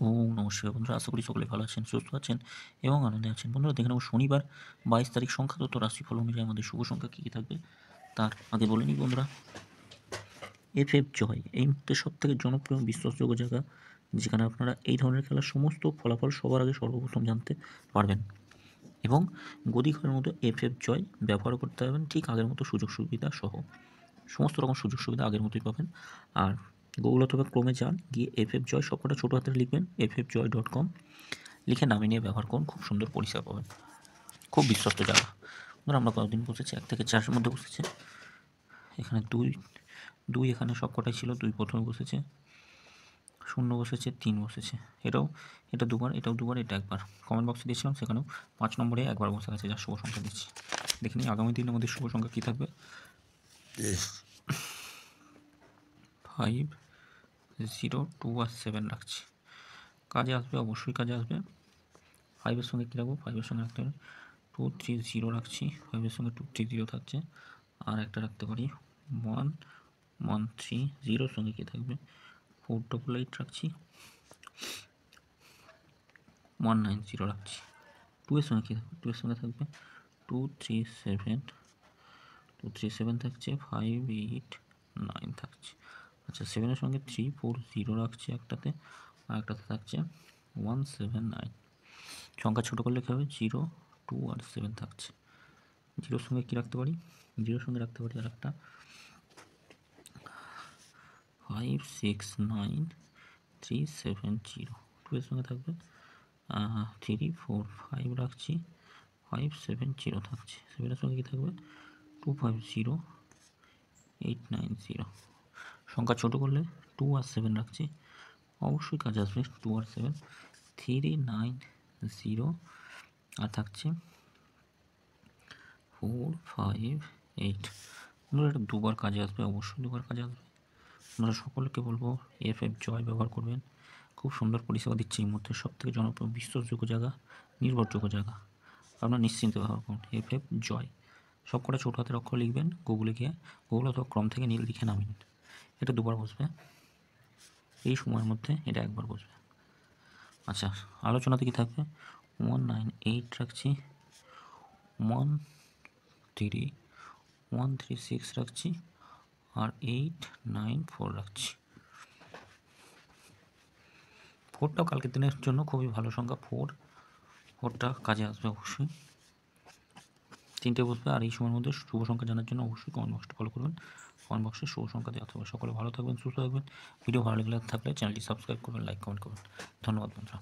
ওম নমঃ শিবায়। বন্ধুরা আশা করি সকলে ভালো আছেন, সুস্থ আছেন এবং আনন্দে আছেন। বন্ধুরা দেখে নেব শনিবার 22 তারিখ সংখ্যাতত্ত্ব রাশিফল অনুযায়ী আমাদের শুভ সংখ্যা কী কী থাকবে তার আগে বলে নিই বন্ধুরা। এফএফ জয় এই মুহূর্তে সবথেকে জনপ্রিয় এবং বিশ্বাসযোগ্য জায়গা, যেখানে আপনারা এই ধরনের খেলার সমস্ত ফলাফল সবার আগে সর্বপ্রথম জানতে পারবেন এবং গদিঘরের মতো এফএফ জয় ব্যবহার করতে পারবেন ঠিক আগের মতো সুযোগ সুবিধা সহ। সমস্ত রকম সুযোগ সুবিধা আগের মতোই পাবেন। আর গুগল অথবা ক্রোমে যান, গিয়ে এফএফ জয় সবকটা ছোটো হাতের লিখবেন, ffjoy.com লিখে নামিয়ে নিয়ে ব্যবহার করুন, খুব সুন্দর পরিষেবা পাবেন, খুব বিশ্বস্ত জায়গা। ধরুন আমরা কতদিন বসেছি, 1 থেকে 4-এর মধ্যে বসেছে। এখানে দুই এখানে সবকটাই ছিল, 2 প্রথমে বসেছে, 0 বসেছে, 3 বসেছে, এটা দুবার, এটাও দুবার, এটা একবার। কমেন্ট বক্সে দিয়েছিলাম, সেখানেও 5 নম্বরে একবার বসে গেছে, যার শুভ সংখ্যা দিচ্ছি। দেখে নিই আগামী দিনের মধ্যে শুভ সংখ্যা কী থাকবে। 5, 0, 2 আর 7 রাখছি। কাজে আসবে, অবশ্যই কাজে আসবে। 5-এর সঙ্গে কী রাখবো, 5-এর সঙ্গে রাখতে হবে 2, 3, 0 রাখছি। 5-এর সঙ্গে 2, 3, 0 থাকছে। আর একটা রাখতে পারি 1, 1, 3, 0-র সঙ্গে কী থাকবে 4, 8, 8 রাখছি। 1, 9, 0 রাখছি। 2-এর সঙ্গে কী থাকবে, 2-এর সঙ্গে থাকবে 2, 3, 7, 2, 3, 7 থাকছে, 5, 8, 9 থাকছে। আচ্ছা, 7-এর সঙ্গে 3, 4, 0 রাখছি একটাতে, আর একটাতে থাকছে 1, 7, 9। সংখ্যা ছোটো করলে কী হবে, 0, 2 আর 7 থাকছে। 0-র সঙ্গে কী রাখতে পারি, 0-র সঙ্গে রাখতে পারি আর একটা 5, 6, 9, 3, 7, 0। 2-এর সঙ্গে থাকবে 3, 4, 5 রাখছি, 5, 7, 0 থাকছে। 7-এর সঙ্গে কী থাকবে 2, 5, 0, 8, 9, 0। সংখ্যা ছোটো করলে 2 আর 7 রাখছি, অবশ্যই কাজে আসবে 2 আর 7, 3, 9, 0। আর থাকছে 4, 5, 8। আপনারা এটা দুবার কাজে আসবে, অবশ্যই দুবার কাজে আসবে। আপনারা সকলকে বলবো এফএফ জয় ব্যবহার করবেন, খুব সুন্দর পরিষেবা দিচ্ছে এই মুহূর্তে সবথেকে জনপ্রিয় বিশ্বাসযোগ্য জায়গা, নির্ভরযোগ্য জায়গা। আপনারা নিশ্চিন্তে ব্যবহার করুন এফএফ জয়। সবকটা ছোটো হাতের অক্ষর লিখবেন, গুগলে গিয়ে গুগল অথবা ক্রম থেকে লিখে নামিন। এটা দুবার বসবে, এই সময়ের মধ্যে এটা একবার বসবে। আচ্ছা, আলোচনাতে কী থাকবে 1, 9, 8 রাখছি, 1, 3, 1, 3, 6 রাখছি, আর 8, 9, 4 রাখছি। 4টাও কালকের দিনের জন্য খুবই ভালো সংখ্যা, 4টা কাজে আসবে অবশ্যই। 3টে বসবে। আর এই সময়ের মধ্যে শুভ সংখ্যা জানার জন্য অবশ্যই কমেন্ট বক্সটা ফলো করবেন, কমেন্ট বক্সে শুভ সংখ্যা দেওয়া থাকবে। সকলে ভালো থাকবেন, সুস্থ থাকবেন। ভিডিও ভালো লাগলে চ্যানেলটি সাবস্ক্রাইব করবেন, লাইক কমেন্ট করবেন। ধন্যবাদ বন্ধুরা।